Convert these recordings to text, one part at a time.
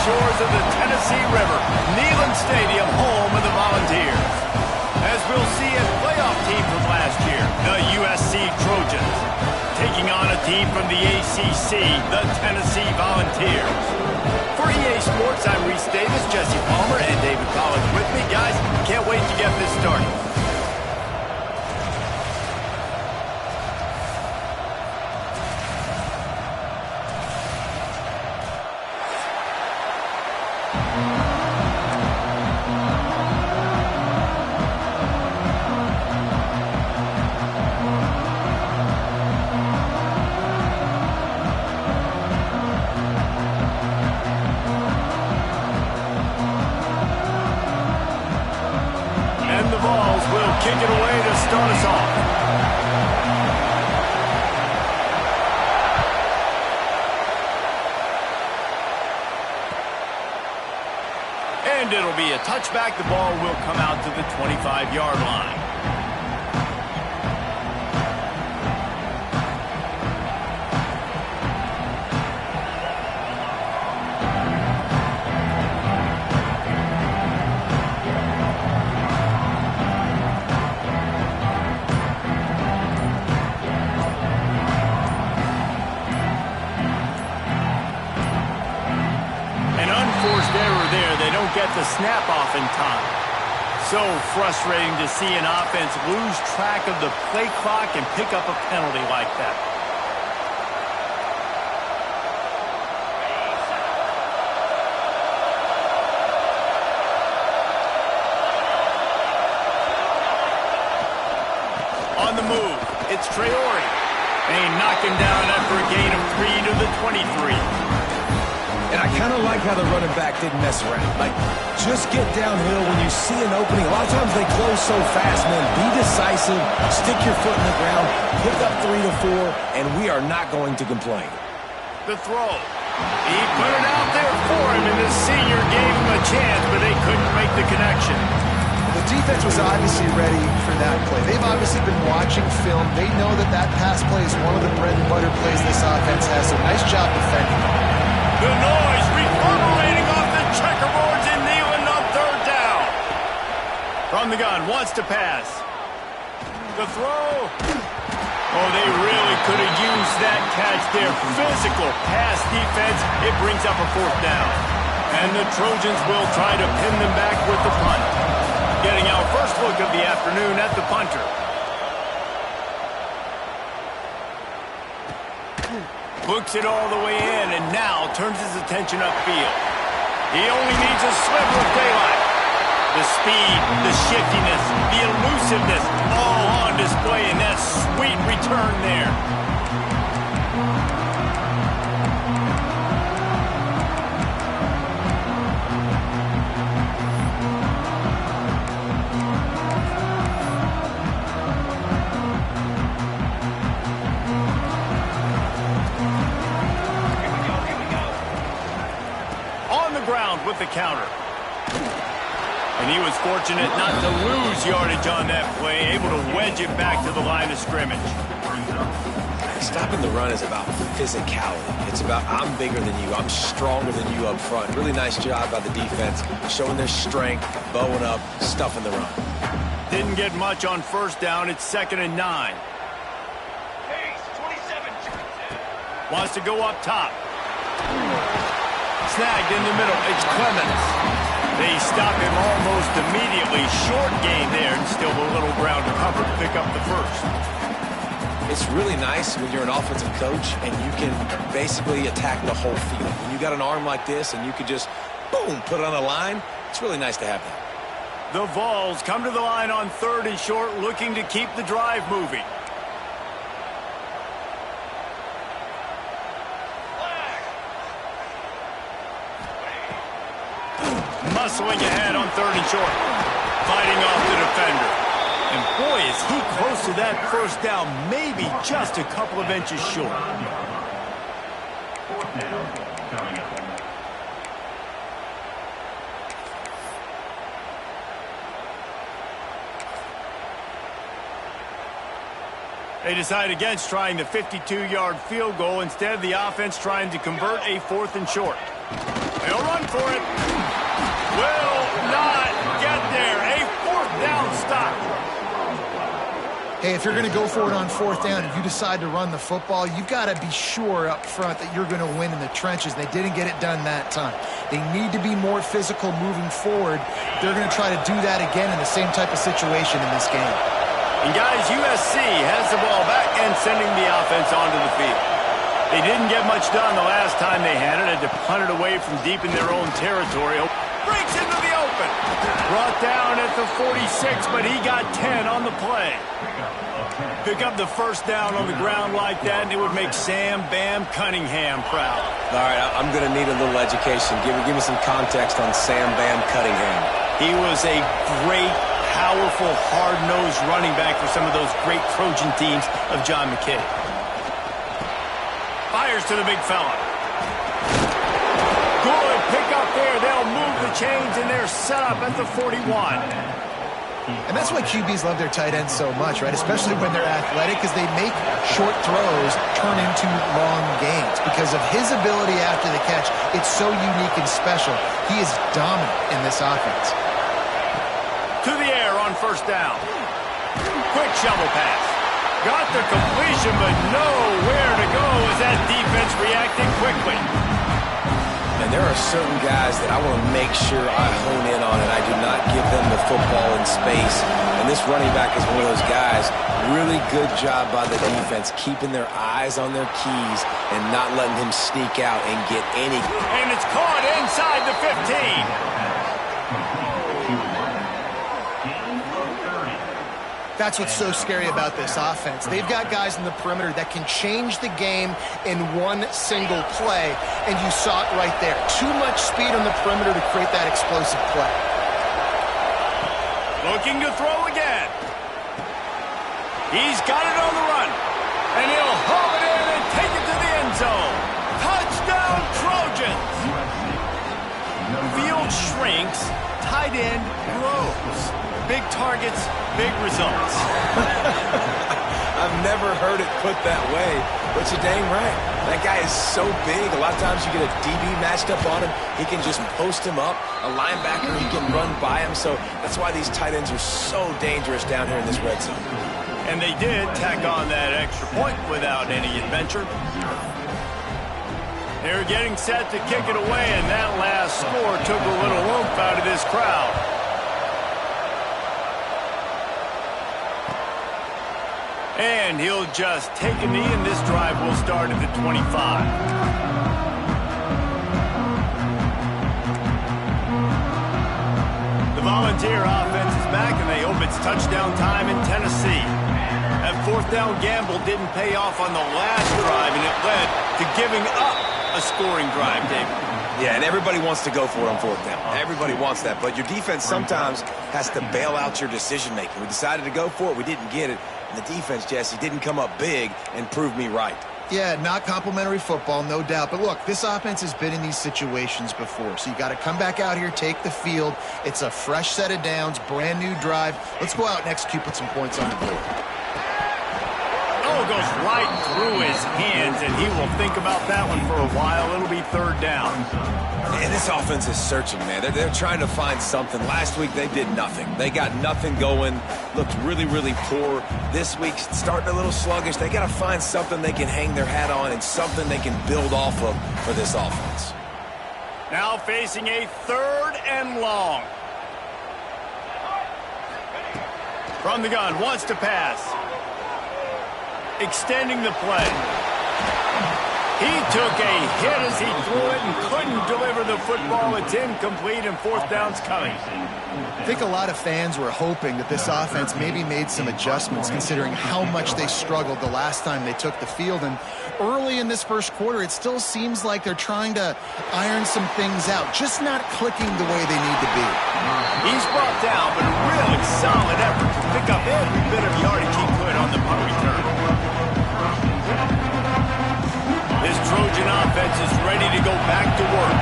shores of the Tennessee River, Neyland Stadium, home of the Volunteers. As we'll see a playoff team from last year, the USC Trojans, taking on a team from the ACC, the Tennessee Volunteers. For EA Sports, I'm Reese Davis, Jesse Palmer, and David Collins with me. Guys, can't wait to get this started. Kick it away to start us off. And it'll be a touchback. The ball will come out to the 25-yard line. Get the snap off in time. So frustrating to see an offense lose track of the play clock and pick up a penalty like that. On the move, it's Traore. They knock him down after a gain of 3 to the 23. And I kind of like how the running back didn't mess around. Like, just get downhill when you see an opening. A lot of times they close so fast, man. Be decisive, stick your foot in the ground, pick up 3 to 4, and we are not going to complain. The throw. He put it out there for him, and the senior gave him a chance, but they couldn't make the connection. The defense was obviously ready for that play. They've obviously been watching film. They know that that pass play is one of the bread and butter plays this offense has, so nice job defending. The noise reverberating off the checkerboards in Neyland on third down. From the gun, wants to pass. The throw. Oh, they really could have used that catch there. Physical pass defense. It brings up a fourth down. And the Trojans will try to pin them back with the punt. Getting our first look of the afternoon at the punter. Books it all the way in, and now turns his attention upfield. He only needs a sliver of daylight. The speed, the shiftiness, the elusiveness, all on display in that sweet return there. With the counter. And he was fortunate not to lose yardage on that play, able to wedge it back to the line of scrimmage. Stopping the run is about physicality. It's about I'm bigger than you, I'm stronger than you up front. Really nice job by the defense, showing their strength, bowing up, stuffing the run. Didn't get much on first down. It's 2nd and 9. Wants to go up top. Snagged in the middle. It's Clemens. They stop him almost immediately. Short gain there, and still a little ground to cover to pick up the first. It's really nice when you're an offensive coach and you can basically attack the whole field. When you got an arm like this and you could just, boom, put it on the line, it's really nice to have that. The Vols come to the line on 3rd and short, looking to keep the drive moving. Muscling ahead on 3rd and short. Fighting off the defender. And boy, is he close to that first down, maybe just a couple of inches short. They decide against trying the 52-yard field goal. Instead, the offense trying to convert a 4th and short. They'll run for it. Will not get there. A fourth down stop. Hey, if you're going to go for it on fourth down and you decide to run the football, you've got to be sure up front that you're going to win in the trenches. They didn't get it done that time. They need to be more physical moving forward. They're going to try to do that again in the same type of situation in this game. And guys, USC has the ball back and sending the offense onto the field. They didn't get much done the last time they had it. Had to punt it away from deep in their own territory. Breaks into the open. Brought down at the 46, but he got 10 on the play. Pick up the first down on the ground like that, and it would make Sam Bam Cunningham proud. All right, I'm going to need a little education. Give me some context on Sam Bam Cunningham. He was a great, powerful, hard-nosed running back for some of those great Trojan teams of John McKay. Fires to the big fella. Good pick up there. They'll move the chains, and they're set up at the 41. And that's why QBs love their tight ends so much, right? Especially when they're athletic, because they make short throws turn into long gains. Because of his ability after the catch, it's so unique and special. He is dominant in this offense. To the air on first down. Quick shovel pass. Got the completion, but nowhere to go as that defense reacted quickly. And there are certain guys that I want to make sure I hone in on, and I do not give them the football in space. And this running back is one of those guys. Really good job by the defense, keeping their eyes on their keys and not letting him sneak out and get any. And it's caught inside the 15. That's what's so scary about this offense. They've got guys in the perimeter that can change the game in one single play, and you saw it right there. Too much speed on the perimeter to create that explosive play. Looking to throw again. He's got it on the run, and he'll haul it in and take it to the end zone. Touchdown, Trojans! Field shrinks, tight end grows. Big targets, big results. I've never heard it put that way, but you're dang right. That guy is so big. A lot of times you get a DB matched up on him. He can just post him up. A linebacker, he can run by him. So that's why these tight ends are so dangerous down here in this red zone. And they did tack on that extra point without any adventure. They're getting set to kick it away, and that last score took a little oomph out of this crowd. And he'll just take a knee, and this drive will start at the 25. The Volunteer offense is back, and they hope it's touchdown time in Tennessee. That fourth down gamble didn't pay off on the last drive, and it led to giving up a scoring drive, David. Yeah, and everybody wants to go for it on fourth down. Everybody wants that, but your defense sometimes has to bail out your decision-making. We decided to go for it. We didn't get it. And the defense, Jesse, didn't come up big and prove me right. Yeah, not complimentary football, no doubt. But look, this offense has been in these situations before. So you got to come back out here, take the field. It's a fresh set of downs, brand new drive. Let's go out and execute, put some points on the board. Oh, goes right through his hands, and he will think about that one for a while. It'll be third down. And this offense is searching, man. They're trying to find something. Last week, they did nothing. They got nothing going. Looked really, really poor. This week, starting a little sluggish. They got to find something they can hang their hat on and something they can build off of for this offense. Now facing a third and long. From the gun, wants to pass. Extending the play. He took a hit as he threw it and couldn't deliver the football. It's incomplete, and fourth down's coming. I think a lot of fans were hoping that this offense maybe made some adjustments considering how much they struggled the last time they took the field. And early in this first quarter, it still seems like they're trying to iron some things out, just not clicking the way they need to be. He's brought down, but a really solid effort to pick up every bit of yardage he could on the punt return. This Trojan offense is ready to go back to work.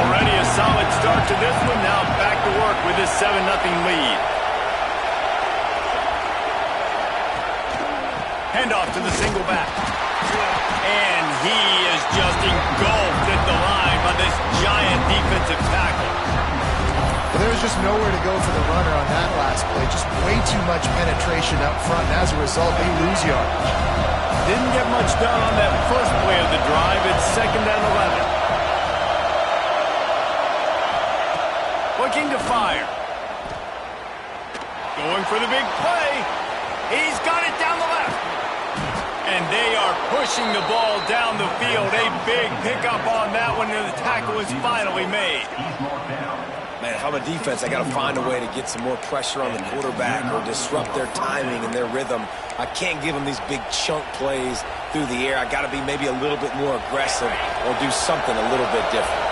Already a solid start to this one. Now back to work with this 7-0 lead. Handoff to the single back. And he is just engulfed at the line by this giant defense. defensive tackle. Well, there was just nowhere to go for the runner on that last play. Just way too much penetration up front, and as a result, they lose yardage. Didn't get much done on that first play of the drive. It's 2nd and 11. Looking to fire. Going for the big play. He's got it down the left. And they are pushing the ball down the field. A big pickup on that one, and the tackle is finally made. Man, if I'm a defense, I got to find a way to get some more pressure on the quarterback or disrupt their timing and their rhythm. I can't give them these big chunk plays through the air. I got to be maybe a little bit more aggressive or do something a little bit different.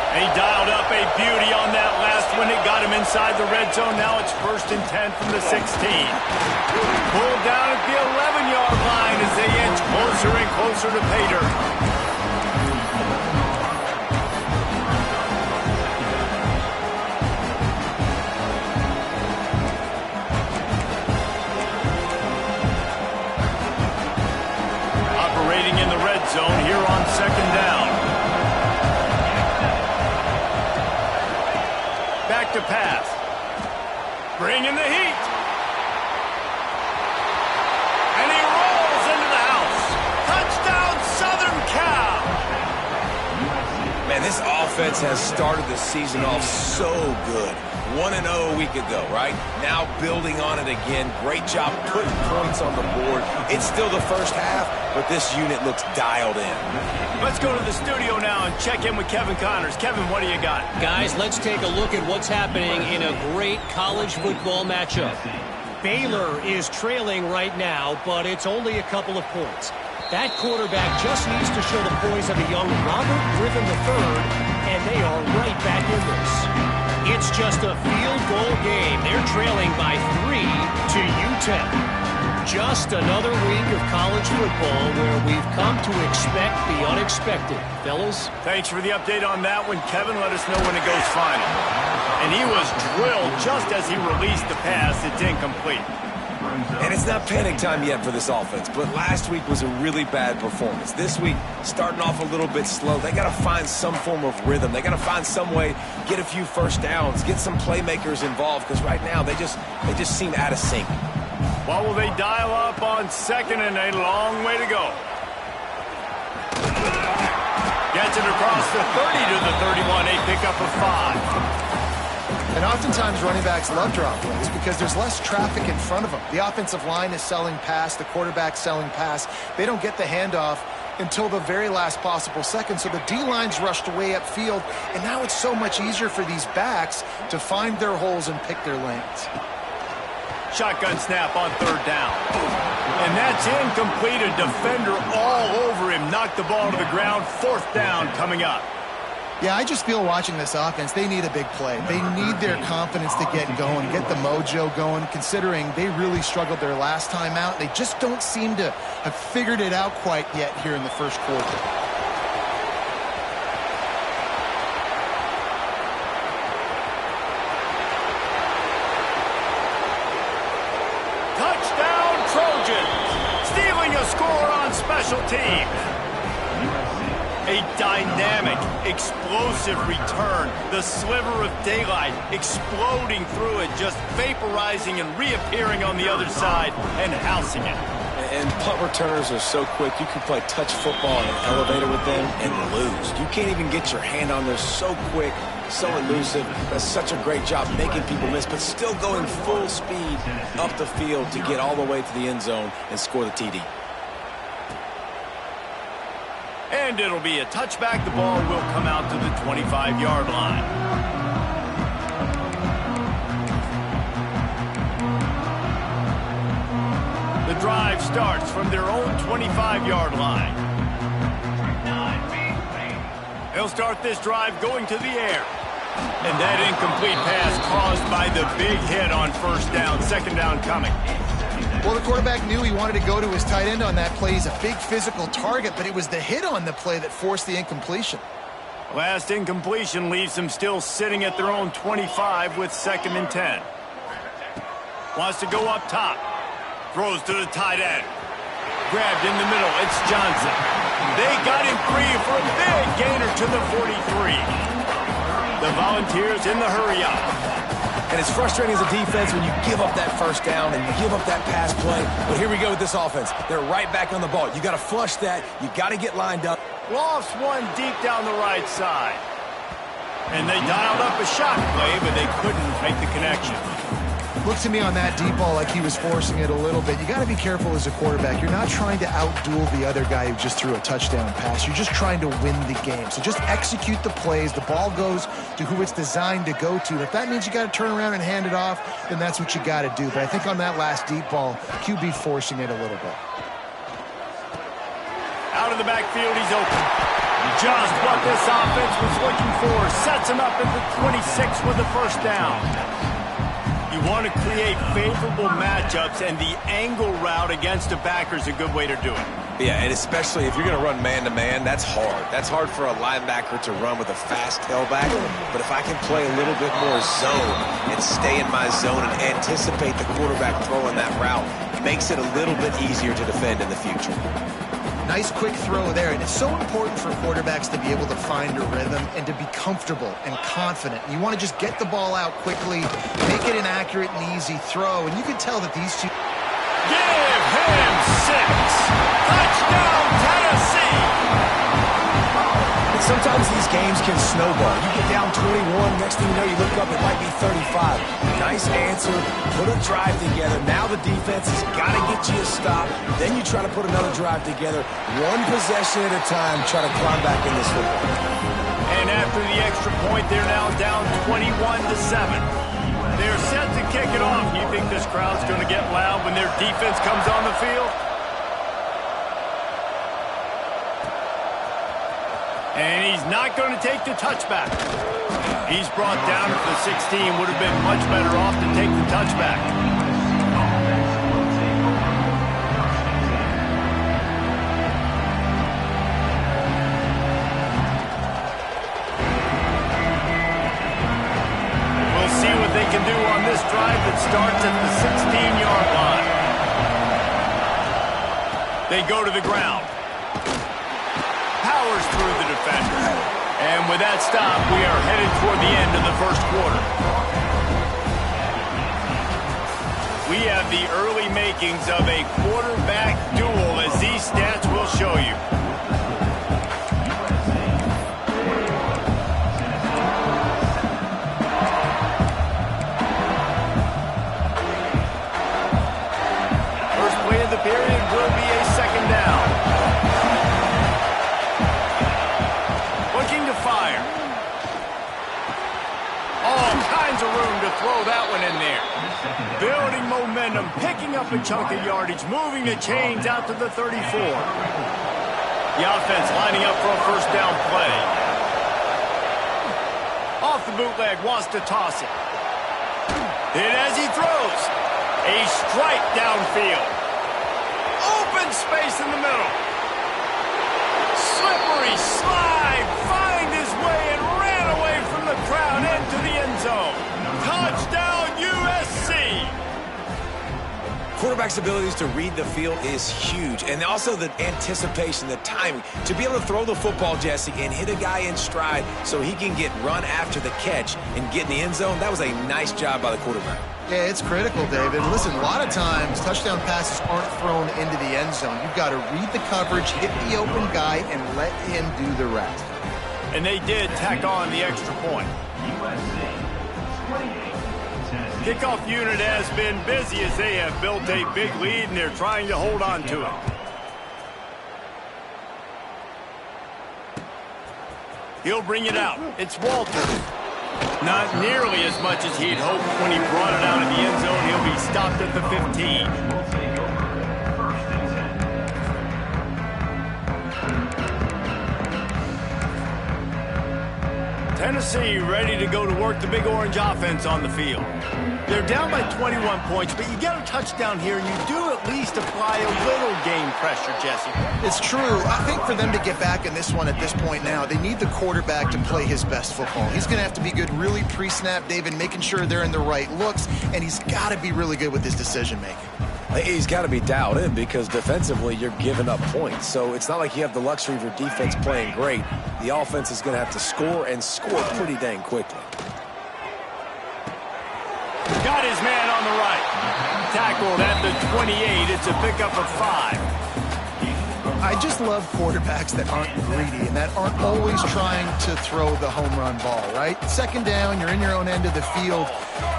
He dialed up a beauty on that last one. It got him inside the red zone. Now it's 1st and 10 from the 16. Pulled down at the 11-yard line as they inch closer and closer to pay dirt. Operating in the red zone here on 2nd down. Back to pass. Bringing the heat. And he rolls into the house. Touchdown, Southern Cal. Man, this offense has started the season off so good. 1-0 a week ago, right? Now building on it again. Great job putting points on the board. It's still the first half, but this unit looks dialed in. Let's go to the studio now and check in with Kevin Connors. Kevin, what do you got? Guys, let's take a look at what's happening in a great college football matchup. Baylor is trailing right now, but it's only a couple of points. That quarterback just needs to show the poise of a young Robert Griffin III, and they are right back in this. It's just a field goal game. They're trailing by 3 to UTEP. Just another week of college football where we've come to expect the unexpected. Fellas? Thanks for the update on that one, Kevin. Let us know when it goes final. And he was drilled just as he released the pass. It's incomplete. And it's not panic time yet for this offense, but last week was a really bad performance. This week, starting off a little bit slow. They got to find some form of rhythm. They got to find some way, get a few first downs, get some playmakers involved, because right now they just seem out of sync. What will they dial up on 2nd and a long way to go? Gets it across the 30 to the 31, a pickup of 5. And oftentimes running backs love drop plays because there's less traffic in front of them. The offensive line is selling pass, the quarterback's selling pass. They don't get the handoff until the very last possible second. So the D-line's rushed away upfield, and now it's so much easier for these backs to find their holes and pick their lanes. Shotgun snap on 3rd down. And that's incomplete. A defender all over him. Knocked the ball to the ground. 4th down coming up. Yeah, I just feel watching this offense, they need a big play. They need their confidence to get going, get the mojo going, considering they really struggled their last time out. They just don't seem to have figured it out quite yet here in the first quarter. Touchdown, Trojans! Stealing a score on special teams. A dynamic, explosive return. The sliver of daylight exploding through it, just vaporizing and reappearing on the other side and housing it. And punt returners are so quick. You can play touch football in an elevator with them and lose. You can't even get your hand on there. So quick, so elusive. Does such a great job making people miss, but still going full speed up the field to get all the way to the end zone and score the TD. And it'll be a touchback. The ball will come out to the 25-yard line. The drive starts from their own 25-yard line. They'll start this drive going to the air. And that incomplete pass caused by the big hit on 1st down. 2nd down coming. Well, the quarterback knew he wanted to go to his tight end on that play. He's a big physical target, but it was the hit on the play that forced the incompletion. Last incompletion leaves them still sitting at their own 25 with 2nd and 10. Wants to go up top. Throws to the tight end. Grabbed in the middle. It's Johnson. They got him free for a big gainer to the 43. The Volunteers in the hurry-up. And it's frustrating as a defense when you give up that first down and you give up that pass play. But here we go with this offense. They're right back on the ball. You got to flush that. You got to get lined up. Lofts one deep down the right side. And they dialed up a shot play, but they couldn't make the connection. Looked to me on that deep ball like he was forcing it a little bit. You got to be careful as a quarterback. You're not trying to outduel the other guy who just threw a touchdown pass. You're just trying to win the game. So just execute the plays. The ball goes to who it's designed to go to. If that means you got to turn around and hand it off, then that's what you got to do. But I think on that last deep ball, QB forcing it a little bit. Out of the backfield, he's open. Just what this offense was looking for. Sets him up at the 26 with the first down. You want to create favorable matchups, and the angle route against a backer is a good way to do it. Yeah, and especially if you're going to run man-to-man, that's hard. That's hard for a linebacker to run with a fast tailback. But if I can play a little bit more zone and stay in my zone and anticipate the quarterback throwing that route, it makes it a little bit easier to defend in the future. Nice quick throw there, and it's so important for quarterbacks to be able to find a rhythm and to be comfortable and confident. You want to just get the ball out quickly, make it an accurate and easy throw, and you can tell that these two... Give him 6. Touchdown, Tennessee! And sometimes these games can snowball. You get down 21, next thing you know, you look up, it might be 35. Nice answer, put a drive together. Now the defense has got to get you a stop. Then you try to put another drive together. One possession at a time, try to climb back in this football. And after the extra point, they're now down 21-7. They're set to kick it off. You think this crowd's going to get loud when their defense comes on the field? And he's not going to take the touchback. He's brought down at the 16. Would have been much better off to take the touchback. We'll see what they can do on this drive that starts at the 16-yard line. They go to the ground. Powers through the defender. And with that stop, we are headed toward the end of the first quarter. We have the early makings of a quarterback duel, as these stats will show you. First play of the period will be a second down. Looking to fire. All kinds of room to throw that one in there. Building momentum, picking up a chunk of yardage, moving the chains out to the 34. The offense lining up for a first down play. Off the bootleg, wants to toss it. And as he throws, a strike downfield. Open space in the middle. Slippery slide, find his way and ran away from the crowd into the end zone. Touchdown, USC! Quarterback's abilities to read the field is huge, and also the anticipation, the timing. To be able to throw the football, Jesse, and hit a guy in stride so he can get run after the catch and get in the end zone, that was a nice job by the quarterback. Yeah, it's critical, David. Listen, a lot of times touchdown passes aren't thrown into the end zone. You've got to read the coverage, hit the open guy, and let him do the rest. And they did tack on the extra point. Kickoff unit has been busy as they have built a big lead, and they're trying to hold on to it. He'll bring it out. It's Walters. Not nearly as much as he'd hoped when he brought it out of the end zone. He'll be stopped at the 15. Tennessee ready to go to work the Big Orange offense on the field. They're down by 21 points, but you get a touchdown here, and you do at least apply a little game pressure, Jesse. It's true. I think for them to get back in this one at this point now, they need the quarterback to play his best football. He's going to have to be good really pre-snap, David, making sure they're in the right looks, and he's got to be really good with his decision-making. He's got to be dialed in because defensively you're giving up points. So it's not like you have the luxury of your defense playing great. the offense is going to have to score and score pretty dang quickly. Got his man on the right. Tackled at the 28. It's a pickup of 5. I just love quarterbacks that aren't greedy and that aren't always trying to throw the home run ball, right? Second down, you're in your own end of the field.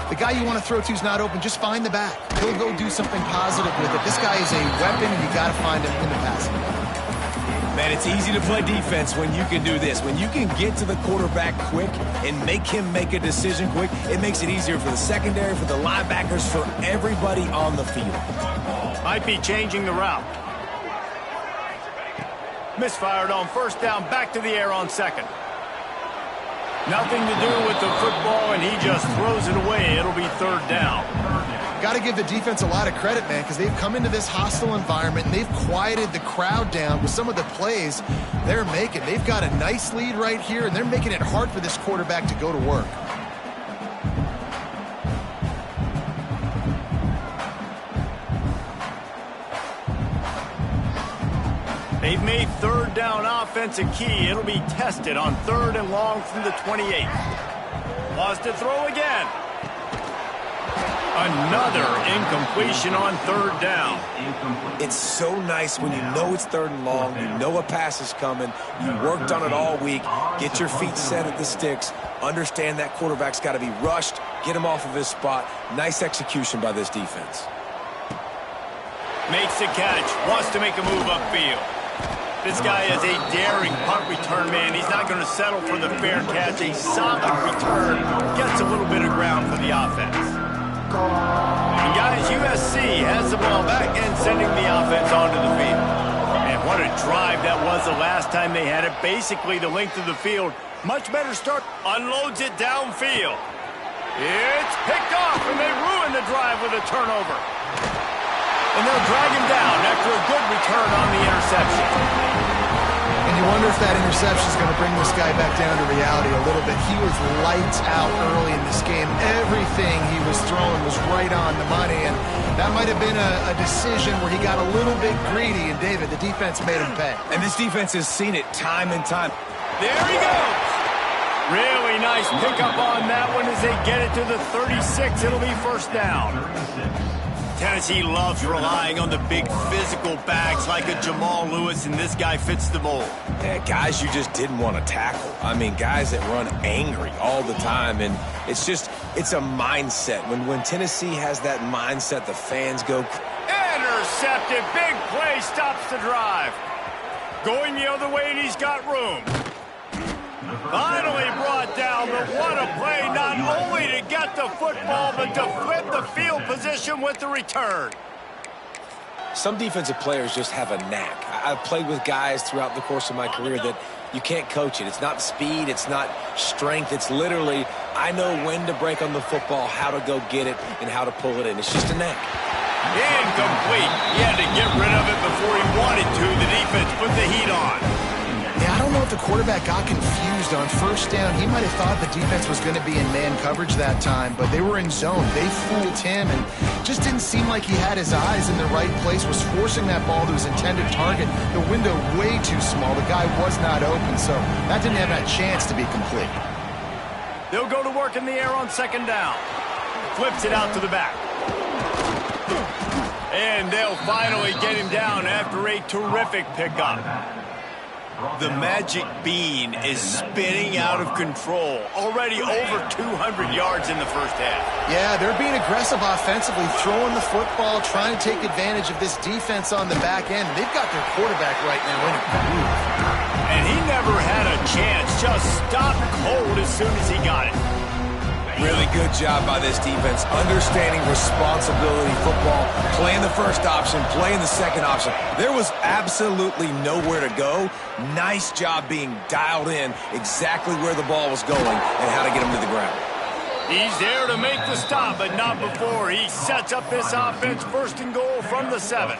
The guy you want to throw to is not open. Just find the back. He'll go do something positive with it. This guy is a weapon, and you got to find him in the passing game. Man, it's easy to play defense when you can do this. When you can get to the quarterback quick and make him make a decision quick, it makes it easier for the secondary, for the linebackers, for everybody on the field. Might be changing the route. Misfired on first down, back to the air on second. Nothing to do with the football, and he just throws it away. It'll be third down. Got to give the defense a lot of credit, man, because they've come into this hostile environment, and they've quieted the crowd down with some of the plays they're making. They've got a nice lead right here, and they're making it hard for this quarterback to go to work. They've made third down offense a key. It'll be tested on 3rd and long from the 28. Lost to throw again. Another incompletion on 3rd down. It's so nice when you know it's 3rd and long, you know a pass is coming, you worked on it all week, get your feet set at the sticks, understand that quarterback's got to be rushed, get him off of his spot. Nice execution by this defense. Makes the catch, wants to make a move upfield. This guy is a daring punt return man. He's not going to settle for the fair catch. A solid return gets a little bit of ground for the offense. And guys, USC has the ball back and sending the offense onto the field. And what a drive that was the last time they had it. Basically the length of the field. Much better start. Unloads it downfield. It's picked off, and they ruin the drive with a turnover. And they'll drag him down after a good return on the interception. And you wonder if that interception is going to bring this guy back down to reality a little bit. He was lights out early in this game. Everything he was throwing was right on the money, and that might have been a decision where he got a little bit greedy, and David, the defense made him pay. And this defense has seen it time and time. There he goes. Really nice pickup on that one as they get it to the 36. It'll be first down. Tennessee loves relying on the big physical backs like a Jamal Lewis, and this guy fits the mold. Yeah, guys you just didn't want to tackle. I mean, guys that run angry all the time, and it's a mindset. When Tennessee has that mindset, the fans go. Intercepted, big play, stops the drive. Going the other way, and he's got room. Finally brought down, but what a play, not only to get the football, but to flip the field position with the return. Some defensive players just have a knack. I've played with guys throughout the course of my career that you can't coach it. It's not speed, it's not strength. It's literally, I know when to break on the football, how to go get it, and how to pull it in. It's just a knack. Incomplete. He had to get rid of it before he wanted to. The defense put the heat on. Yeah, I don't know if the quarterback got confused on first down. He might have thought the defense was going to be in man coverage that time, but they were in zone. They fooled him and just didn't seem like he had his eyes in the right place, was forcing that ball to his intended target. The window way too small. The guy was not open, so that didn't have that chance to be complete. They'll go to work in the air on second down. Flips it out to the back. And they'll finally get him down after a terrific pickup. The magic bean is spinning out of control. Already over 200 yards in the first half. Yeah, they're being aggressive offensively, throwing the football, trying to take advantage of this defense on the back end. They've got their quarterback right now in a groove. And he never had a chance. Just stopped cold as soon as he got it. Really good job by this defense, understanding responsibility football, playing the first option, playing the second option. There was absolutely nowhere to go. Nice job being dialed in exactly where the ball was going and how to get him to the ground. He's there to make the stop, but not before. He sets up this offense first and goal from the 7.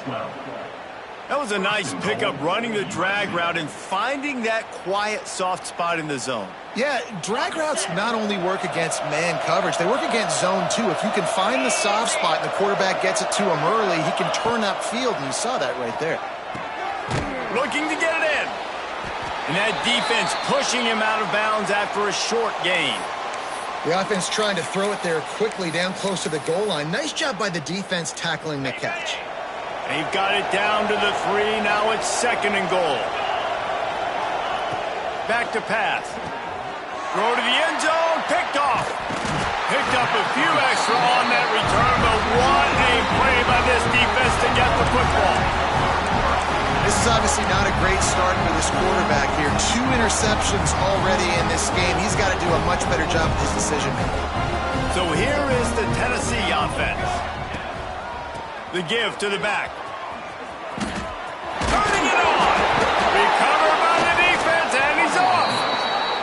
That was a nice pickup, running the drag route and finding that quiet, soft spot in the zone. Yeah, drag routes not only work against man coverage, they work against zone too. If you can find the soft spot and the quarterback gets it to him early, he can turn upfield, and you saw that right there. Looking to get it in. And that defense pushing him out of bounds after a short gain. The offense trying to throw it there quickly down close to the goal line. Nice job by the defense tackling the catch. They've got it down to the 3. Now it's 2nd and goal. Back to pass. Throw to the end zone. Picked off. Picked up a few extra on that return, but what a play by this defense to get the football. This is obviously not a great start for this quarterback here. 2 interceptions already in this game. He's got to do a much better job with his decision-making. So here is the Tennessee offense. The give to the back. Turning it on. Recovered by the defense, and he's off.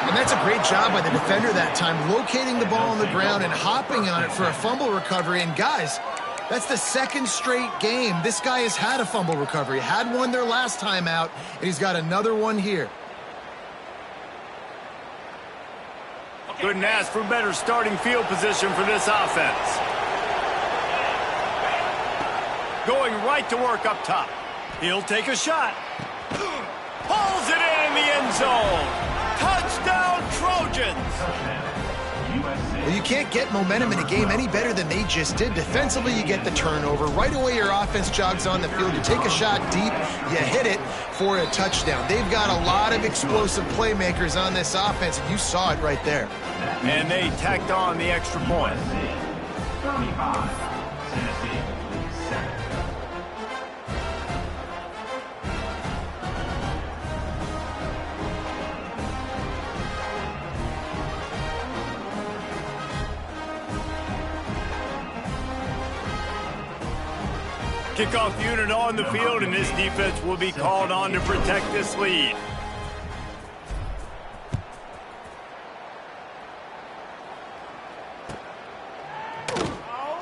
And that's a great job by the defender that time, locating the ball on the ground and hopping on it for a fumble recovery. And guys, that's the 2nd straight game. This guy has had a fumble recovery. Had one their last time out, and he's got another one here. Couldn't ask for better starting field position for this offense. Going right to work up top. He'll take a shot. Pulls it in the end zone. Touchdown, Trojans. Well, you can't get momentum in a game any better than they just did. Defensively, you get the turnover. Right away, your offense jogs on the field. You take a shot deep, you hit it for a touchdown. They've got a lot of explosive playmakers on this offense, and you saw it right there. And they tacked on the extra point. 35, Tennessee, 7. Kickoff unit on the field, and this defense will be called on to protect this lead.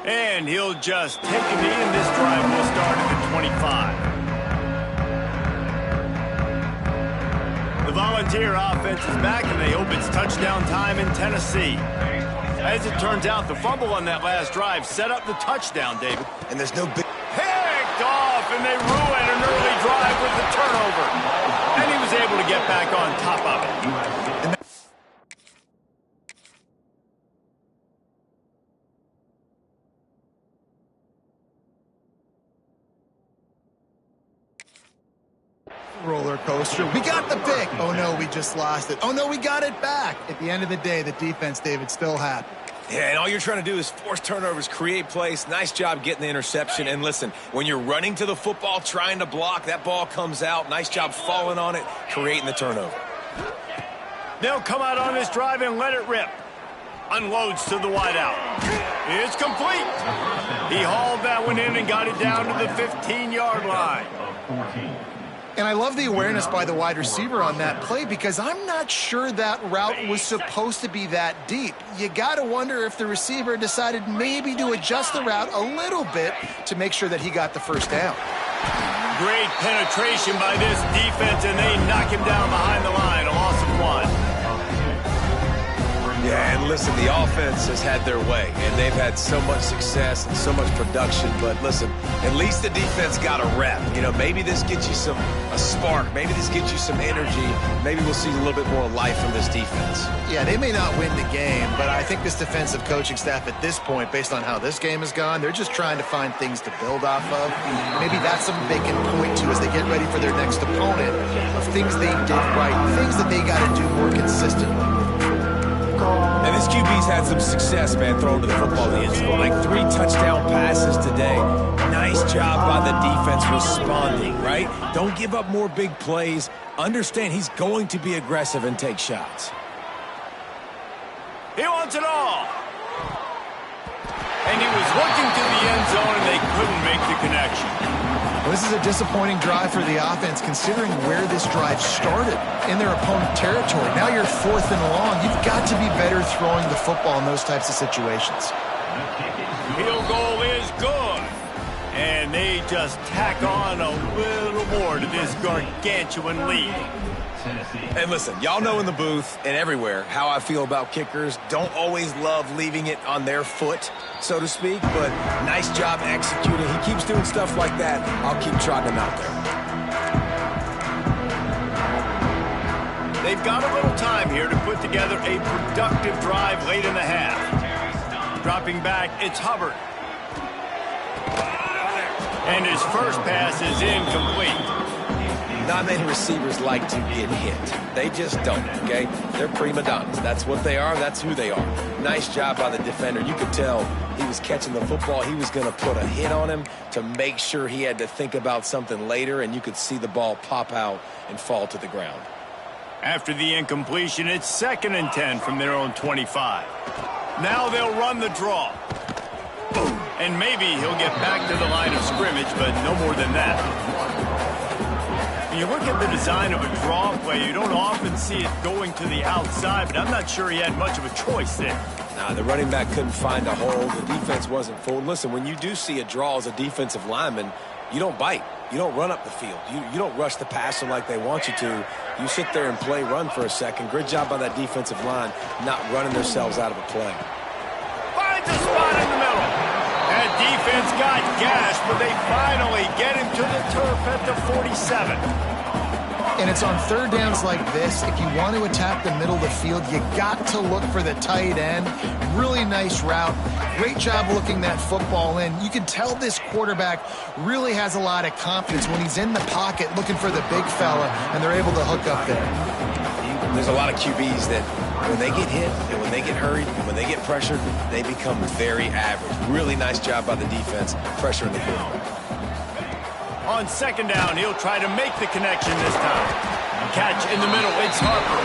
And he'll just take a knee, and this drive will start at the 25. The Volunteer offense is back, and they hope it's touchdown time in Tennessee. As it turns out, the fumble on that last drive set up the touchdown, David. And there's no big... Picked off, and they ruin an early drive with the turnover. And he was able to get back on top of it. Roller coaster. We got the pick. Oh, no, we just lost it. Oh, no, we got it back. At the end of the day, the defense, David, still happy. Yeah, and all you're trying to do is force turnovers, create plays. Nice job getting the interception. And listen, when you're running to the football, trying to block, that ball comes out. Nice job falling on it, creating the turnover. They'll come out on this drive and let it rip. Unloads to the wideout. It's complete. He hauled that one in and got it down to the 15-yard line. And I love the awareness by the wide receiver on that play because I'm not sure that route was supposed to be that deep. You got to wonder if the receiver decided maybe to adjust the route a little bit to make sure that he got the first down. Great penetration by this defense, and they knock him down behind the line. A loss of 1. Yeah, and listen, the offense has had their way, and they've had so much success and so much production. But listen, at least the defense got a rep. You know, maybe this gets you a spark. Maybe this gets you some energy. Maybe we'll see a little bit more life from this defense. Yeah, they may not win the game, but I think this defensive coaching staff at this point, based on how this game has gone, they're just trying to find things to build off of. Maybe that's something they can point to as they get ready for their next opponent of things they did right, things that they got to do more consistently. And this QB's had some success, man, throwing to the football in the end zone. Like 3 touchdown passes today. Nice job by the defense responding, right? Don't give up more big plays. Understand he's going to be aggressive and take shots. He wants it all. And he was looking to the end zone, and they couldn't make the connection. Well, this is a disappointing drive for the offense, considering where this drive started in their opponent territory. Now you're 4th and long. You've got to be better throwing the football in those types of situations. Field goal is good. And they just tack on a little more to this gargantuan lead. And listen, y'all know in the booth and everywhere how I feel about kickers. Don't always love leaving it on their foot, so to speak, but nice job executing. He keeps doing stuff like that. I'll keep trotting him out there. got a little time here to put together a productive drive late in the half. Dropping back, it's Hubbard. And his first pass is incomplete. Not many receivers like to get hit. They just don't, okay? They're prima donnas. That's what they are. That's who they are. Nice job by the defender. You could tell he was catching the football. He was going to put a hit on him to make sure he had to think about something later, and you could see the ball pop out and fall to the ground. After the incompletion, it's 2nd and 10 from their own 25. Now they'll run the draw. Boom. And maybe he'll get back to the line of scrimmage, but no more than that. When you look at the design of a draw play, you don't often see it going to the outside, but I'm not sure he had much of a choice there. Nah, the running back couldn't find a hole. The defense wasn't full. Listen, when you do see a draw as a defensive lineman, you don't bite. You don't run up the field. You don't rush the passer like they want you to. You sit there and play run for a second. Great job by that defensive line not running themselves out of a play. Finds a spot in the middle. That defense got gashed, but they finally get him to the turf at the 47. And it's on third downs like this. If you want to attack the middle of the field, you got to look for the tight end. Really nice route. Great job looking that football in. You can tell this quarterback really has a lot of confidence when he's in the pocket looking for the big fella, and they're able to hook up there. There's a lot of QBs that when they get hit and when they get hurried and when they get pressured, they become very average. Really nice job by the defense, pressuring the quarterback. On 2nd down, he'll try to make the connection this time. Catch in the middle, it's Harper.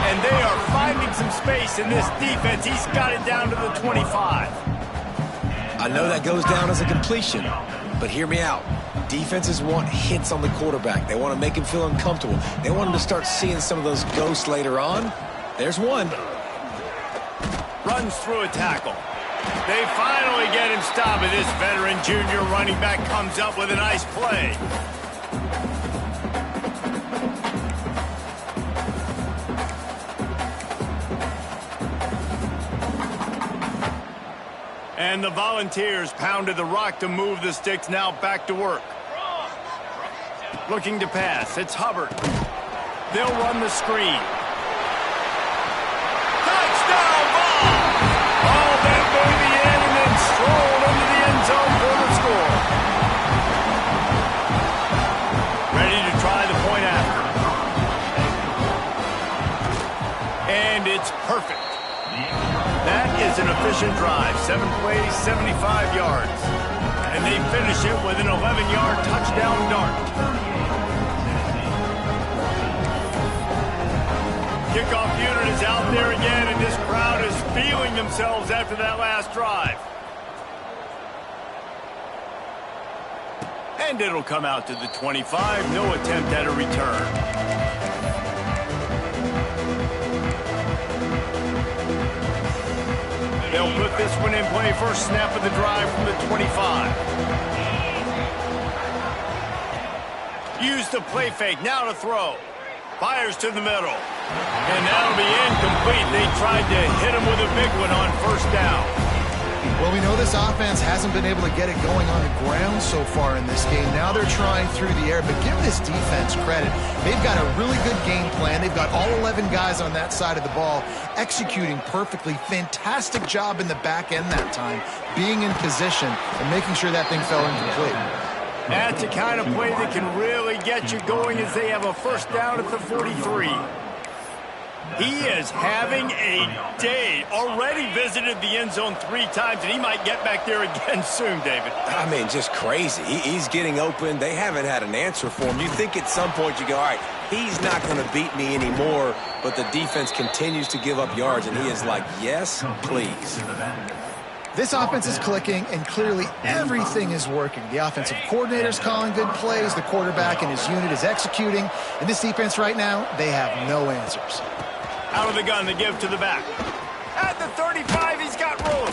And they are finding some space in this defense. He's got it down to the 25. I know that goes down as a completion, but hear me out. Defenses want hits on the quarterback. They want to make him feel uncomfortable. They want him to start seeing some of those ghosts later on. There's one. Runs through a tackle. They finally get him stopped, and this veteran junior running back comes up with a nice play. And the Volunteers pounded the rock to move the sticks, now back to work. Looking to pass, it's Hubbard. They'll run the screen. Touchdown ball! All that baby in and then strolled into the end zone for the score. Ready to try the point after. And it's perfect. That is an efficient drive. 7 plays, 75 yards. And they finish it with an 11-yard touchdown dart. Kickoff unit is out there again, and this crowd is feeling themselves after that last drive. And it'll come out to the 25. No attempt at a return. They'll put this one in play. First snap of the drive from the 25. Use the play fake. Now to throw. Fires to the middle. And that'll be incomplete. They tried to hit him with a big one on 1st down. Well, we know this offense hasn't been able to get it going on the ground so far in this game. Now they're trying through the air, but give this defense credit. They've got a really good game plan. They've got all 11 guys on that side of the ball executing perfectly. Fantastic job in the back end that time, being in position and making sure that thing fell incomplete. That's the kind of play that can really get you going as they have a 1st down at the 43. He is having a day. Already visited the end zone 3 times, and he might get back there again soon, David. I mean, just crazy. He's getting open. They haven't had an answer for him. You think at some point you go, all right, he's not going to beat me anymore, but the defense continues to give up yards, and he is like, yes, please. This offense is clicking, and clearly everything is working. The offensive coordinator's calling good plays. The quarterback and his unit is executing. And this defense right now, they have no answers. Out of the gun, the give to the back. At the 35, he's got room.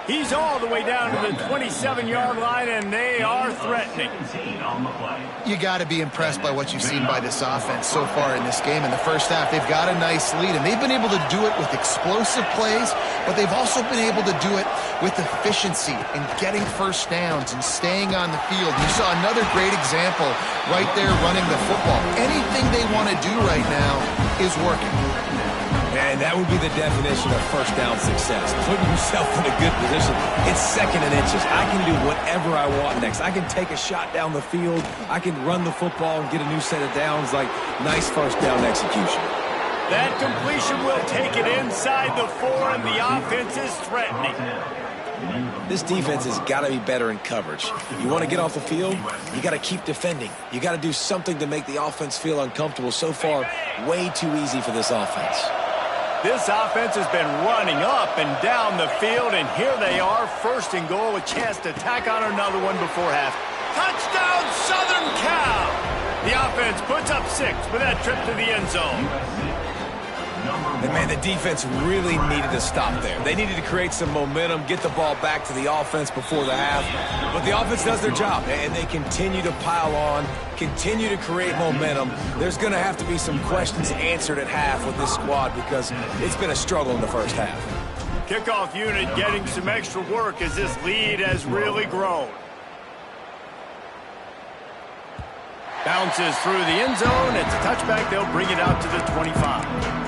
He He's all the way down to the 27-yard line, and they are threatening. You got to be impressed by what you've seen by this offense so far in this game. In the first half, they've got a nice lead, and they've been able to do it with explosive plays, but they've also been able to do it with efficiency and getting first downs and staying on the field. You saw another great example right there running the football. Anything they want to do right now is working. And that would be the definition of first down success. Putting yourself in a good position. It's second and inches. I can do whatever I want next. I can take a shot down the field. I can run the football and get a new set of downs. Like, nice first down execution. That completion will take it inside the 4, and the offense is threatening. This defense has got to be better in coverage. You want to get off the field, you got to keep defending. You got to do something to make the offense feel uncomfortable. So far, way too easy for this offense. This offense has been running up and down the field, and here they are, first and goal, a chance to tack on another one before half. Touchdown, Southern Cal! The offense puts up 6 with that trip to the end zone. And, man, the defense really needed to stop there. They needed to create some momentum, get the ball back to the offense before the half. But the offense does their job, and they continue to pile on, continue to create momentum. There's going to have to be some questions answered at half with this squad because it's been a struggle in the first half. Kickoff unit getting some extra work as this lead has really grown. Bounces through the end zone. It's a touchback. They'll bring it out to the 25.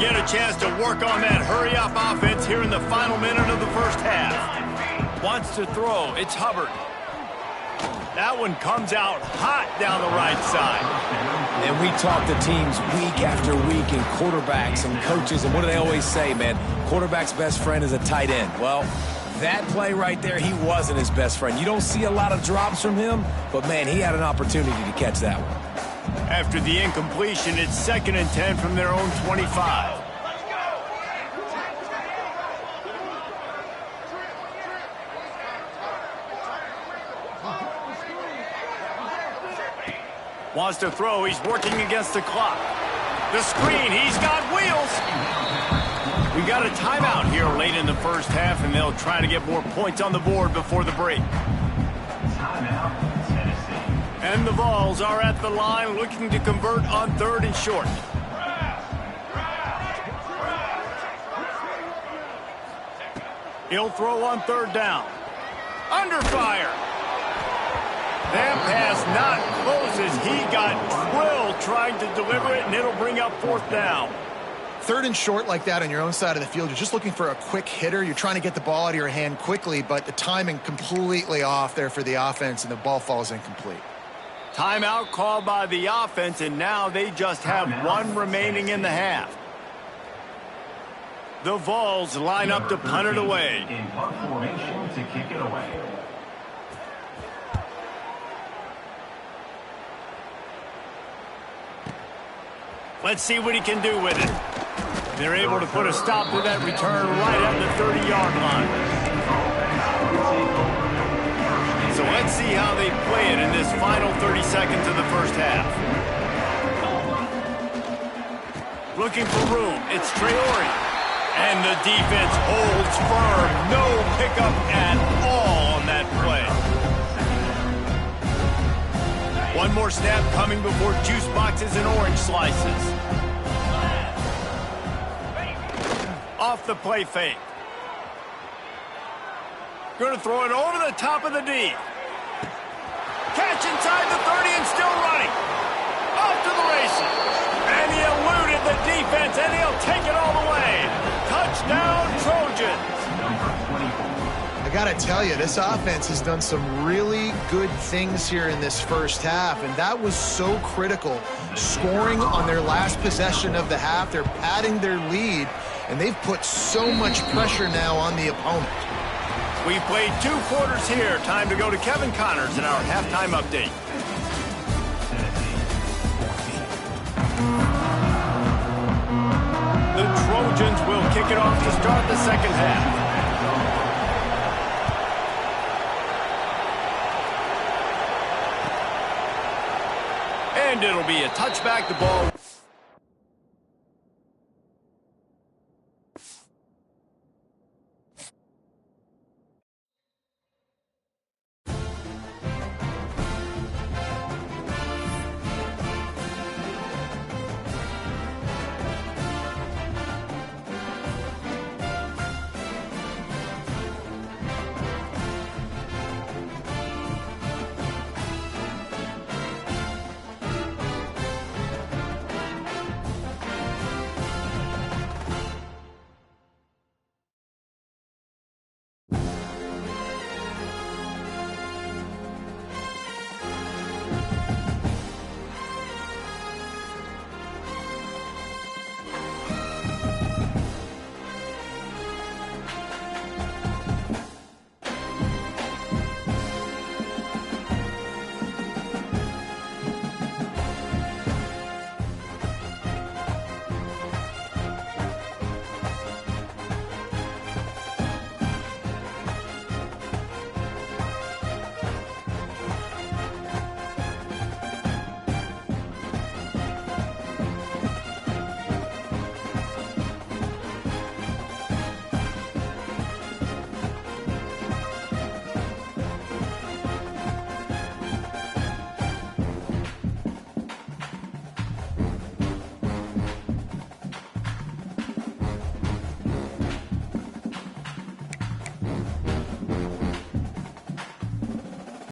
Get a chance to work on that hurry-up offense here in the final minute of the first half. Wants to throw. It's Hubbard. That one comes out hot down the right side. And we talk to teams week after week and quarterbacks and coaches, and what do they always say, man? Quarterback's best friend is a tight end. Well, that play right there, he wasn't his best friend. You don't see a lot of drops from him, but, man, he had an opportunity to catch that one. After the incompletion, it's 2nd and 10 from their own 25. Wants to throw. He's working against the clock. The screen. He's got wheels. We got a timeout here late in the first half, and they'll try to get more points on the board before the break. And the Vols are at the line looking to convert on 3rd and short. He'll throw on 3rd down. Under fire. That pass not close as he got drilled trying to deliver it, and it'll bring up 4th down. 3rd and short like that on your own side of the field, you're just looking for a quick hitter. You're trying to get the ball out of your hand quickly, but the timing completely off there for the offense, and the ball falls incomplete. Timeout called by the offense, and now they just have 1 remaining in the half. The Vols line up to punt it away. In punt formation to kick it away. Let's see what he can do with it. They're able to put a stop to that return right at the 30-yard line. So let's see how they play it in this final 30 seconds of the first half. Looking for room. It's Traore. And the defense holds firm. No pickup at all on that play. One more snap coming before juice boxes and orange slices. Off the play fake. Going to throw it over the top of the D. Catch inside the 30 and still running. Off to the races. And he eluded the defense, and he'll take it all the way. Touchdown, Trojans. I got to tell you, this offense has done some really good things here in this first half, and that was so critical. Scoring on their last possession of the half, they're padding their lead, and they've put so much pressure now on the opponent. We've played 2 quarters here. Time to go to Kevin Connors in our halftime update. The Trojans will kick it off to start the second half. And it'll be a touchback. The ball.